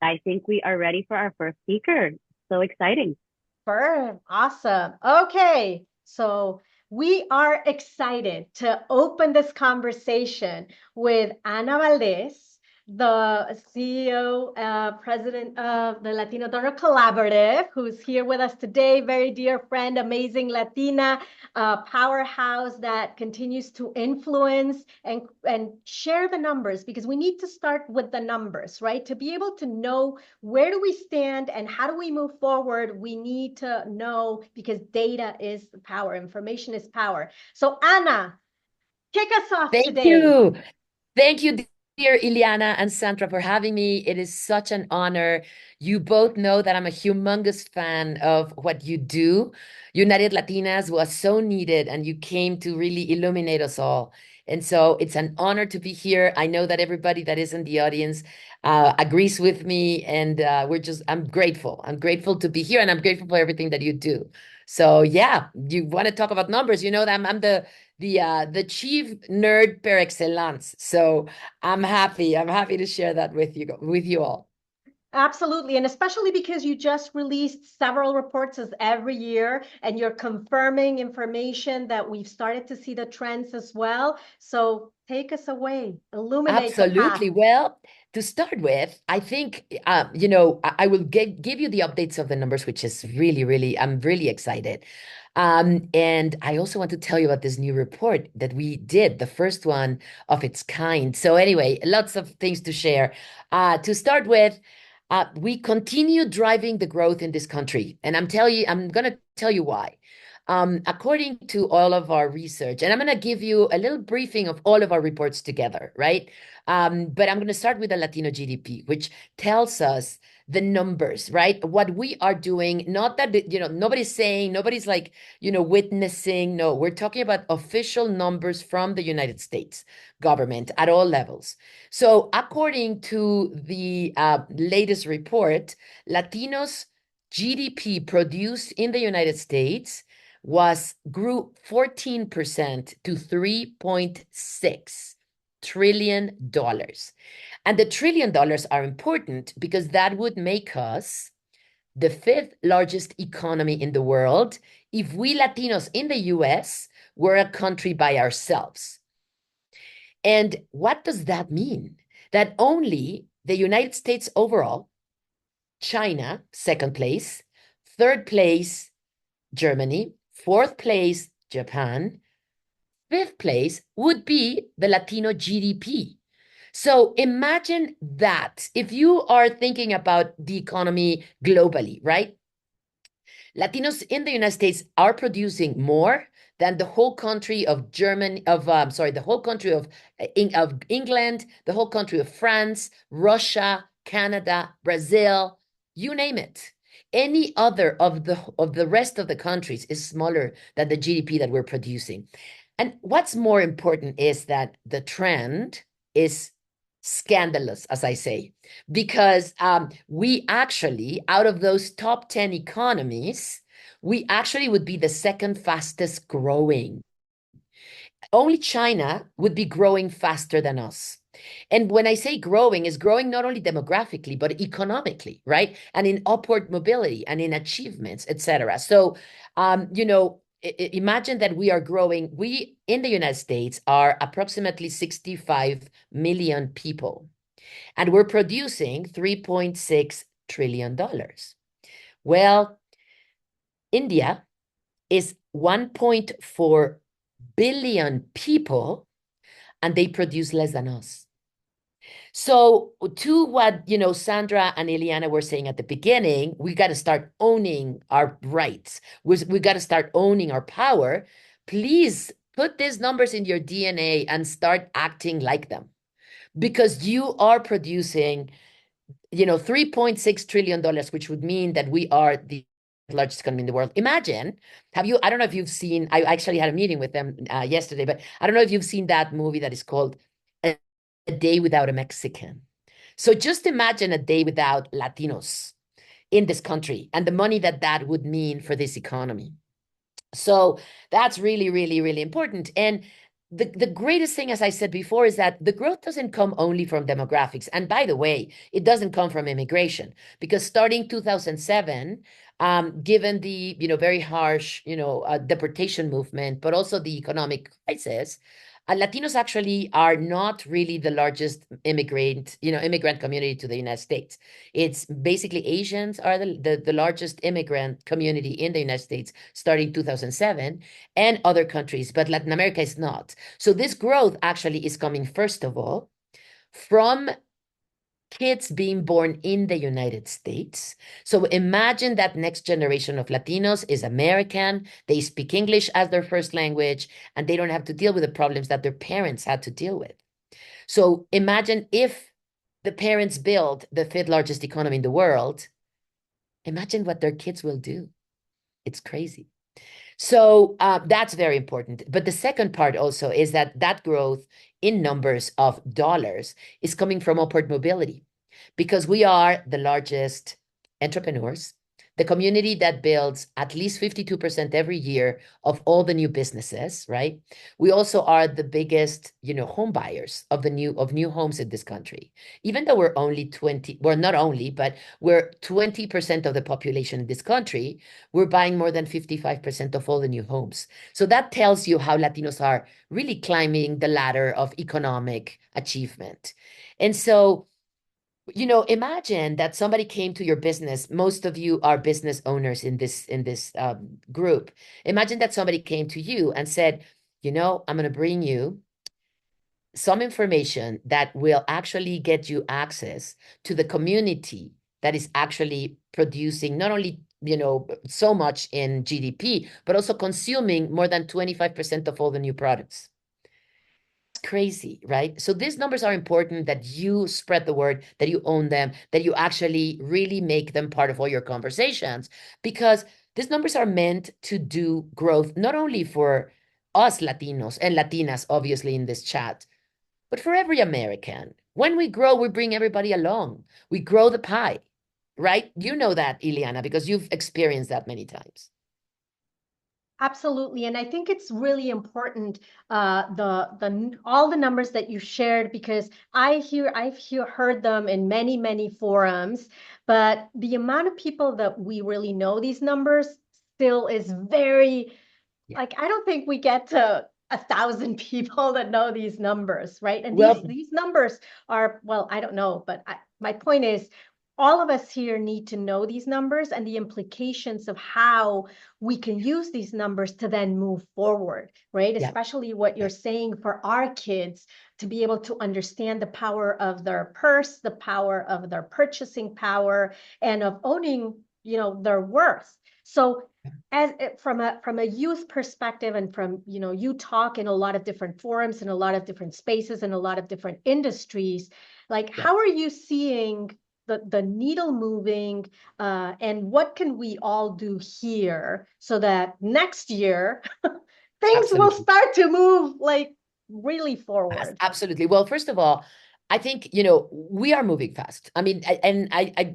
I think we are ready for our first speaker. So exciting. Awesome. Okay, so we are excited to open this conversation with Ana Valdez, the CEO, president of the Latino Donor Collaborative, who's here with us today. Very dear friend, amazing Latina powerhouse that continues to influence and share the numbers because we need to start with the numbers, right? To be able to know where do we stand and how do we move forward, we need to know because data is power, information is power. So Anna, kick us off Thank today. you. Thank you, dear Ileana and Sandra, for having me. It is such an honor. You both know that I'm a humongous fan of what you do. United Latinas was so needed, and you came to really illuminate us all. And so it's an honor to be here. I know that everybody that is in the audience agrees with me, and I'm grateful. I'm grateful to be here, and I'm grateful for everything that you do. So yeah, you want to talk about numbers? You know that I'm the chief nerd per excellence. So I'm happy. I'm happy to share that with you all. Absolutely. And especially because you just released several reports as every year and you're confirming information that we've started to see the trends as well. So take us away, illuminate the path. Absolutely. Well, to start with, I think I will give you the updates of the numbers, which is really, I'm really excited. And I also want to tell you about this new report that we did, the first one of its kind. So anyway, lots of things to share. To start with, we continue driving the growth in this country, and I'm gonna tell you why. According to all of our research, and I'm going to give you a little briefing of all of our reports together, right? But I'm going to start with the Latino GDP, which tells us the numbers, right? What we are doing, not that, nobody's saying, nobody's like, witnessing. No, we're talking about official numbers from the United States government at all levels. So according to the latest report, Latinos GDP produced in the United States grew 14% to $3.6 trillion. And the $1 trillion are important because that would make us the fifth largest economy in the world if we Latinos in the US were a country by ourselves. And what does that mean? That only the United States overall, China, second place, third place, Germany, fourth place, Japan, fifth place would be the Latino GDP. So imagine that if you are thinking about the economy globally, right? Latinos in the United States are producing more than the whole country of Germany, the whole country of England, the whole country of France, Russia, Canada, Brazil, you name it. Any other of the rest of the countries is smaller than the GDP that we're producing. And what's more important is that the trend is scandalous, as I say, because we actually, out of those top 10 economies, we actually would be the second fastest growing. Only China would be growing faster than us. And when I say growing, is growing not only demographically, but economically, right? And in upward mobility and in achievements, etc. So, imagine that we are growing. We in the United States are approximately 65 million people, and we're producing $3.6 trillion. Well, India is 1.4 billion people, and they produce less than us. So to what, Sandra and Eliana were saying at the beginning, we got to start owning our rights. We got to start owning our power. Please put these numbers in your DNA and start acting like them, because you are producing, $3.6 trillion, which would mean that we are the largest economy in the world. Imagine, I don't know if you've seen, I actually had a meeting with them yesterday, but I don't know if you've seen that movie that is called A Day Without a Mexican. So just imagine a day without Latinos in this country and the money that that would mean for this economy. So that's really, really, really important. And the greatest thing, as I said before, is that the growth doesn't come only from demographics. And by the way, it doesn't come from immigration, because starting 2007, given the, very harsh, deportation movement, but also the economic crisis, Latinos actually are not really the largest immigrant community to the United States. It's basically Asians are the largest immigrant community in the United States starting 2007, and other countries, but Latin America is not. So this growth actually is coming, first of all, from kids being born in the United States. So imagine that next generation of Latinos is American, they speak English as their first language, and they don't have to deal with the problems that their parents had to deal with. So imagine if the parents build the fifth largest economy in the world, imagine what their kids will do. It's crazy. So that's very important. But the second part also is that growth in numbers of dollars is coming from upward mobility, because we are the largest entrepreneurs, the community that builds at least 52% every year of all the new businesses, right? We also are the biggest, home buyers of new homes in this country. Even though we're only 20, well, not only, but we're 20% of the population in this country, we're buying more than 55% of all the new homes. So that tells you how Latinos are really climbing the ladder of economic achievement. And so, imagine that somebody came to your business. Most of you are business owners in this group. Imagine that somebody came to you and said, I'm going to bring you some information that will actually get you access to the community that is actually producing not only, so much in GDP, but also consuming more than 25% of all the new products. Crazy, right? So these numbers are important, that you spread the word, that you own them, that you actually really make them part of all your conversations, because these numbers are meant to do growth, not only for us Latinos and Latinas, obviously in this chat, but for every American. When we grow, we bring everybody along. We grow the pie, right? You know that, Ileana, because you've experienced that many times. Absolutely. And I think it's really important, all the numbers that you shared, because I've heard them in many, many forums, but the amount of people that we really know these numbers still is very, like, I don't think we get to 1,000 people that know these numbers, right? And Well, these numbers are, well, I don't know, but my point is, all of us here need to know these numbers and the implications of how we can use these numbers to then move forward, right? yeah, Especially what you're saying for our kids to be able to understand the power of their purse, the power of their purchasing power, and of owning, their worth. So as from a youth perspective, and from, you talk in a lot of different forums, in a lot of different spaces, in a lot of different industries, like, yeah. how are you seeing the needle moving, and what can we all do here so that next year things will Absolutely. start to move, like, really forward? Absolutely. Well, first of all, I think, we are moving fast. I mean,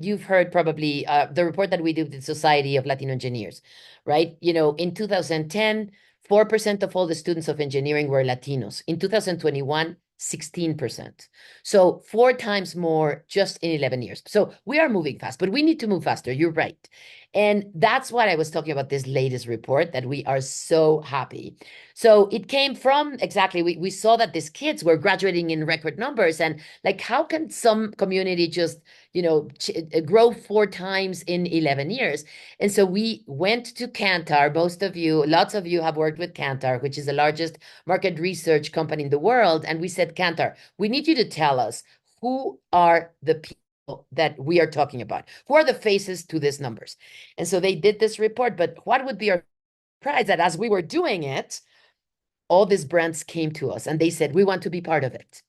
you've heard probably the report that we did with the Society of Latino Engineers, right? In 2010, 4% of all the students of engineering were Latinos. In 2021, 16%. So 4 times more just in 11 years. So we are moving fast, but we need to move faster. You're right. And that's what I was talking about, this latest report, that we are so happy. So it came from, exactly, we saw that these kids were graduating in record numbers, and like, how can some community just, grow 4 times in 11 years? And so we went to Kantar. Lots of you have worked with Kantar, which is the largest market research company in the world. And we said, Kantar, we need you to tell us, who are the people that we are talking about? Who are the faces to these numbers? And so they did this report. But what would be our surprise, that as we were doing it, all these brands came to us and they said, we want to be part of it.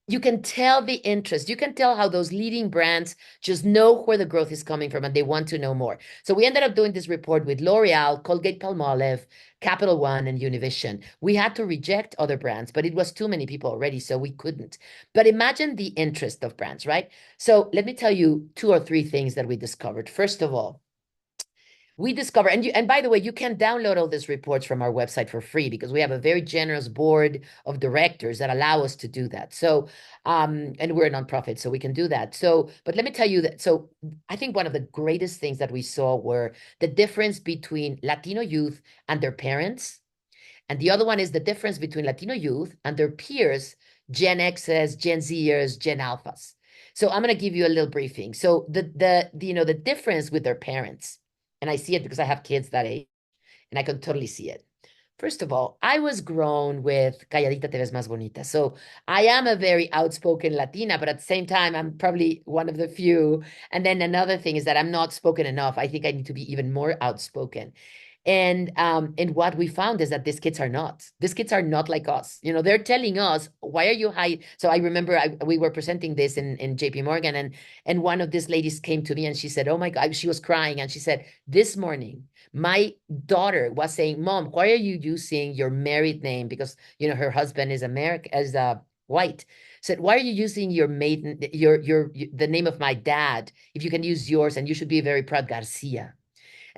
You can tell the interest. You can tell how those leading brands just know where the growth is coming from and they want to know more. So we ended up doing this report with L'Oreal, Colgate-Palmolive, Capital One, and Univision. We had to reject other brands, but it was too many people already, so we couldn't. But imagine the interest of brands, right? So let me tell you 2 or 3 things that we discovered. First of all, we discover, and by the way, you can download all these reports from our website for free because we have a very generous board of directors that allow us to do that. So, and we're a nonprofit, so we can do that. So, but let me tell you that, so I think one of the greatest things that we saw were the difference between Latino youth and their parents. And the other one is the difference between Latino youth and their peers, Gen X's, Gen Zers, Gen Alphas. So I'm going to give you a little briefing. So the difference with their parents, and I see it because I have kids that age, and I can totally see it. First of all, I was grown with Calladita te ves más bonita. So I am a very outspoken Latina, but at the same time, I'm probably one of the few. And then another thing is that I'm not spoken enough. I think I need to be even more outspoken. And what we found is that these kids are not. These kids are not like us. You know, they're telling us, why are you high? So I remember we were presenting this in JP Morgan, and one of these ladies came to me and she said, oh my God, she was crying. And she said, this morning, my daughter was saying, Mom, why are you using your married name? Because, you know, her husband is American, as white. Said, why are you using your maiden, the name of my dad, if you can use yours, and you should be very proud, Garcia.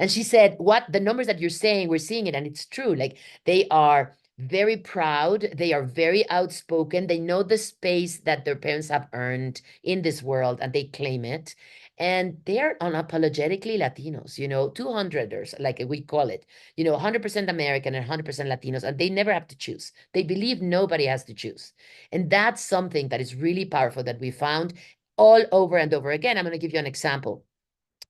And she said, what the numbers that you're saying, we're seeing it, and it's true. Like, they are very proud, they are very outspoken, they know the space that their parents have earned in this world, and they claim it. And they're unapologetically Latinos, you know, 200ers, like we call it, you know, 100% American and 100% Latinos, and they never have to choose. They believe nobody has to choose. And that's something that is really powerful that we found all over and over again. I'm going to give you an example.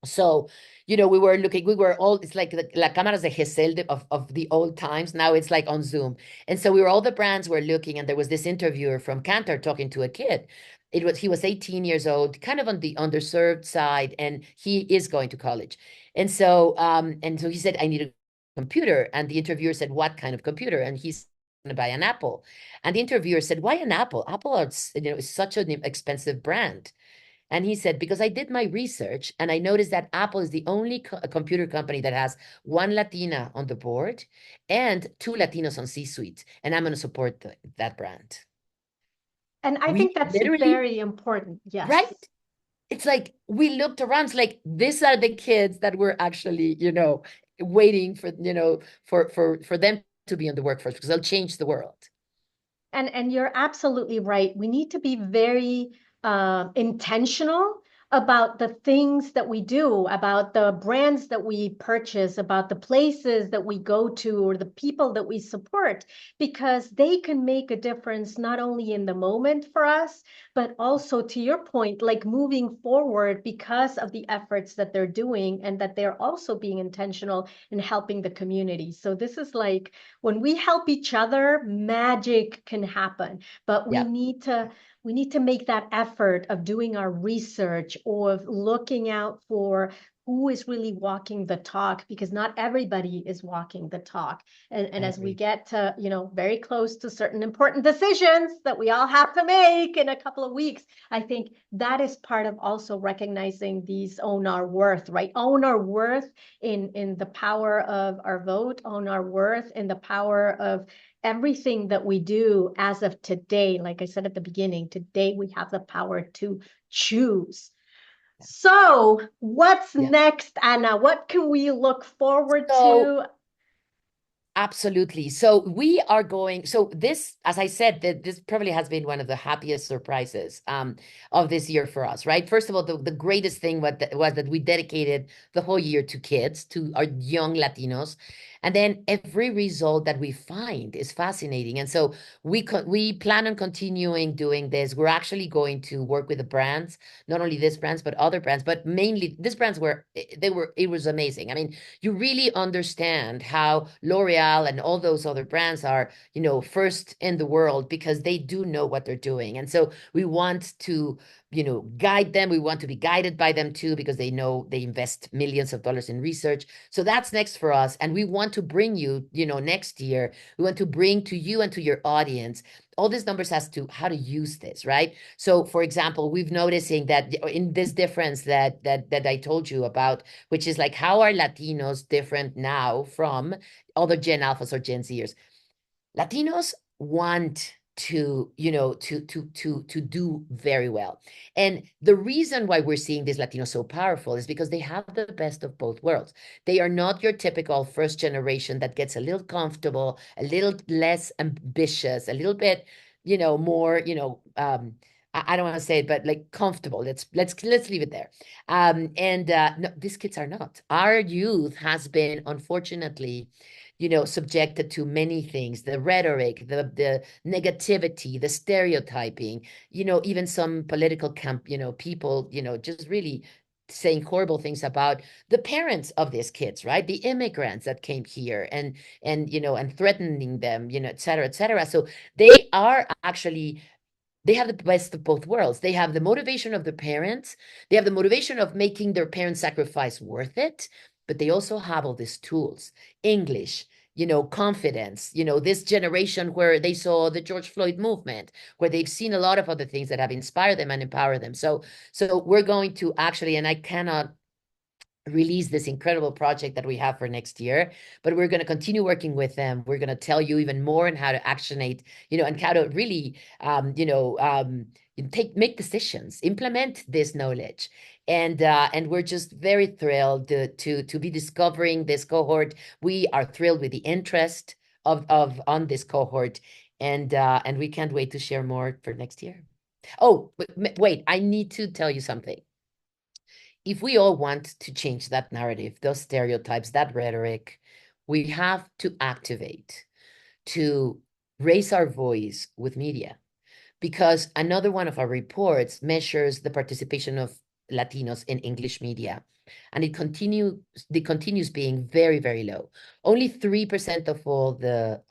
So, you know, we were all, it's like la cámaras de Gesell of the old times. Now it's like on Zoom. And so all the brands were looking, and there was this interviewer from Cantor talking to a kid. He was 18 years old, kind of on the underserved side, and he is going to college. And so he said, I need a computer. And the interviewer said, what kind of computer? And he's going to buy an Apple. And the interviewer said, why an Apple? Apple is such an expensive brand. And he said, because I did my research and I noticed that Apple is the only computer company that has one Latina on the board and two Latinos on C-suite. And I'm going to support that brand. And I We think that's literally, very important. Yes. right? It's like we looked around, it's like, these are the kids that were actually, you know, waiting for, you know, for them to be in the workforce because they'll change the world. And you're absolutely right. We need to be very intentional about the things that we do, about the brands that we purchase, about the places that we go to, or the people that we support, because they can make a difference not only in the moment for us, but also, to your point, like moving forward because of the efforts that they're doing, and that they're also being intentional in helping the community. So this is like, when we help each other, magic can happen. But Yeah. we need to make that effort of doing our research, or of looking out for who is really walking the talk, because not everybody is walking the talk. And I as we agree. get to, you know, very close to certain important decisions that we all have to make in a couple of weeks, I think that is part of also recognizing these own our worth, right? Own our worth in the power of our vote, own our worth in the power of everything that we do as of today. Like I said at the beginning, today we have the power to choose. So, what's Yeah. next, Anna? What can we look forward So to? absolutely. So we are going, so this, as I said, that this probably has been one of the happiest surprises of this year for us, right? First of all, the greatest thing was that we dedicated the whole year to kids, to our young Latinos. And then every result that we find is fascinating. And so we plan on continuing doing this. We're actually going to work with the brands, not only these brands, but other brands, but mainly these brands it was amazing. I mean, you really understand how L'Oreal and all those other brands are, you know, first in the world because they do know what they're doing. And so we want to, you know, guide them. We want to be guided by them too, because they know they invest millions of dollars in research. So that's next for us. And we want to bring you, you know, next year, we want to bring to you and to your audience all these numbers as to how to use this, right? So, for example, we've noticing that in this difference that I told you about, which is like, how are Latinos different now from other Gen Alphas or Gen Zers? Latinos want to do very well. And the reason why we're seeing these Latinos so powerful is because they have the best of both worlds. They are not your typical first generation that gets a little comfortable, a little less ambitious, a little bit, more, I don't want to say it, but like comfortable. Let's leave it there. No, these kids are not. Our youth has been, unfortunately, subjected to many things, the rhetoric, the negativity, the stereotyping, even some political camp, people, just really saying horrible things about the parents of these kids, right? The immigrants that came here and threatening them, et cetera, et cetera. So they are actually they have the best of both worlds. They have the motivation of the parents. They have the motivation of making their parents' sacrifice worth it, but they also have all these tools, English, confidence, this generation where they saw the George Floyd movement, where they've seen a lot of other things that have inspired them and empowered them. So we're going to actually, and I cannot release this incredible project that we have for next year, but we're going to continue working with them. We're going to tell you even more on how to actionate, and how to really, make decisions, implement this knowledge. And we're just very thrilled to be discovering this cohort. We are thrilled with the interest on this cohort, and we can't wait to share more for next year. Oh, wait, I need to tell you something. If we all want to change that narrative, those stereotypes, that rhetoric, we have to activate, to raise our voice with media. Because another one of our reports measures the participation of Latinos in English media, and it continues being very, very low. Only 3% of all the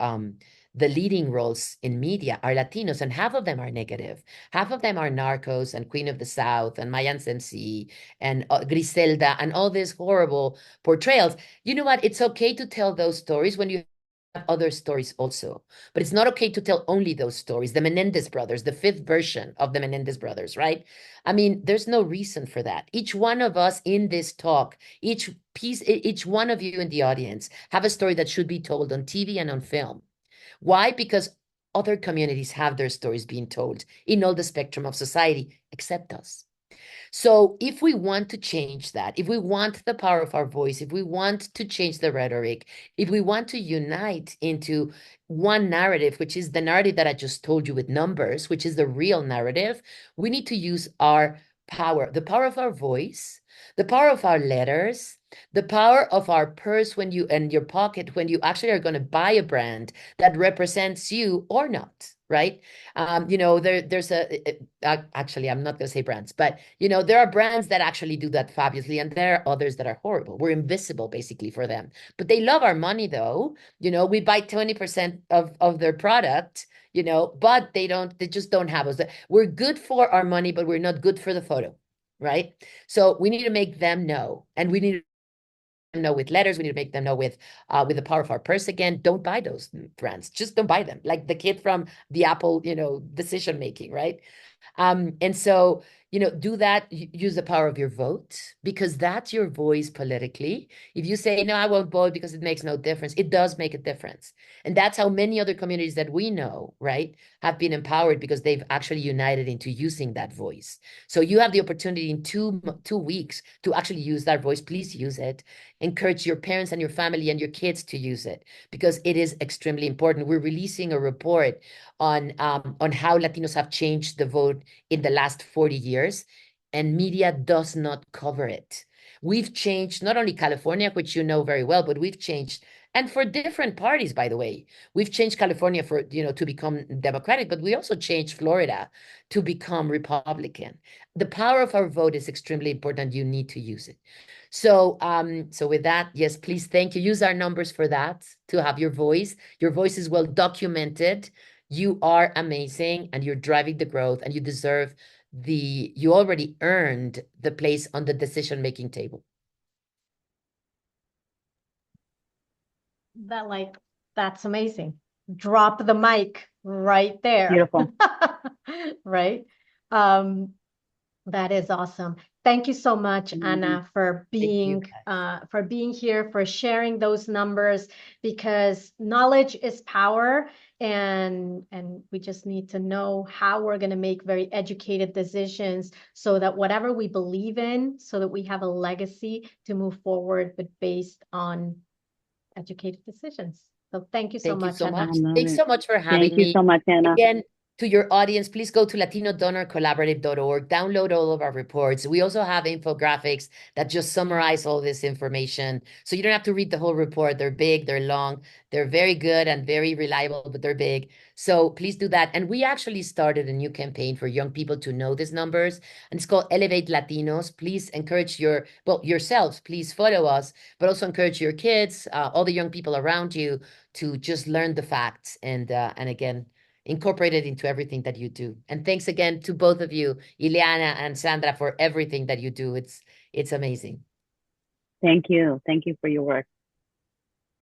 leading roles in media are Latinos, and half of them are negative. Half of them are Narcos and Queen of the South and Mayans MC and Griselda and all these horrible portrayals. You know what? It's okay to tell those stories when you have other stories also, but it's not okay to tell only those stories. The Menendez brothers, the fifth version of the Menendez brothers, right? I mean, there's no reason for that. Each one of us in this talk, each one of you in the audience have a story that should be told on TV and on film. Why? Because other communities have their stories being told in all the spectrum of society, except us. So if we want to change that, if we want the power of our voice, if we want to change the rhetoric, if we want to unite into one narrative, which is the narrative that I just told you with numbers, which is the real narrative, we need to use our power, the power of our voice, the power of our letters, the power of our purse when you and your pocket when you actually are going to buy a brand that represents you or not, right? There's actually, I'm not going to say brands, but there are brands that actually do that fabulously, and there are others that are horrible. We're invisible basically for them, but they love our money though. We buy 20% of their product, but they just don't have us. We're good for our money, but we're not good for the photo, right? So we need to make them know, and we need know with letters. We need to make them know with the power of our purse. Again, don't buy those brands. Just don't buy them. Like the kid from the Apple, decision making, right? And so, do that, use the power of your vote, because that's your voice politically. If you say, no, I won't vote because it makes no difference, it does make a difference. And that's how many other communities that we know, right, have been empowered, because they've actually united into using that voice. So you have the opportunity in 2 weeks to actually use that voice. Please use it. Encourage your parents and your family and your kids to use it, because it is extremely important. We're releasing a report on how Latinos have changed the vote in the last 40 years, and media does not cover it. We've changed not only California, which you know very well, but we've changed, and for different parties, by the way. We've changed California for, to become Democratic, but we also changed Florida to become Republican. The power of our vote is extremely important. You need to use it. So with that, yes, please, thank you. Use our numbers for that, to have your voice. Your voice is well documented. You are amazing, and you're driving the growth, and you already earned the place on the decision-making table. That's amazing. Drop the mic right there. Beautiful. Right? That is awesome. Thank you so much, Ana, for Thank you, being guys. here, for sharing those numbers, because knowledge is power, and we just need to know how we're going to make very educated decisions so that whatever we believe in, so that we have a legacy to move forward, but based on educated decisions. So thank you so Thank you much, so Ana. I much. love Thanks it. so much for Thank having you me. so much, Anna. Again, to your audience, please go to latinodonorcollaborative.org, download all of our reports. We also have infographics that just summarize all this information. So you don't have to read the whole report. They're big, they're long, they're very good and very reliable, but they're big. So please do that. And we actually started a new campaign for young people to know these numbers, and it's called Elevate Latinos. Please encourage yourselves, please follow us, but also encourage your kids, all the young people around you, to just learn the facts and again, incorporate it into everything that you do. And thanks again to both of you, Ileana and Sandra, for everything that you do. It's amazing. Thank you. Thank you for your work.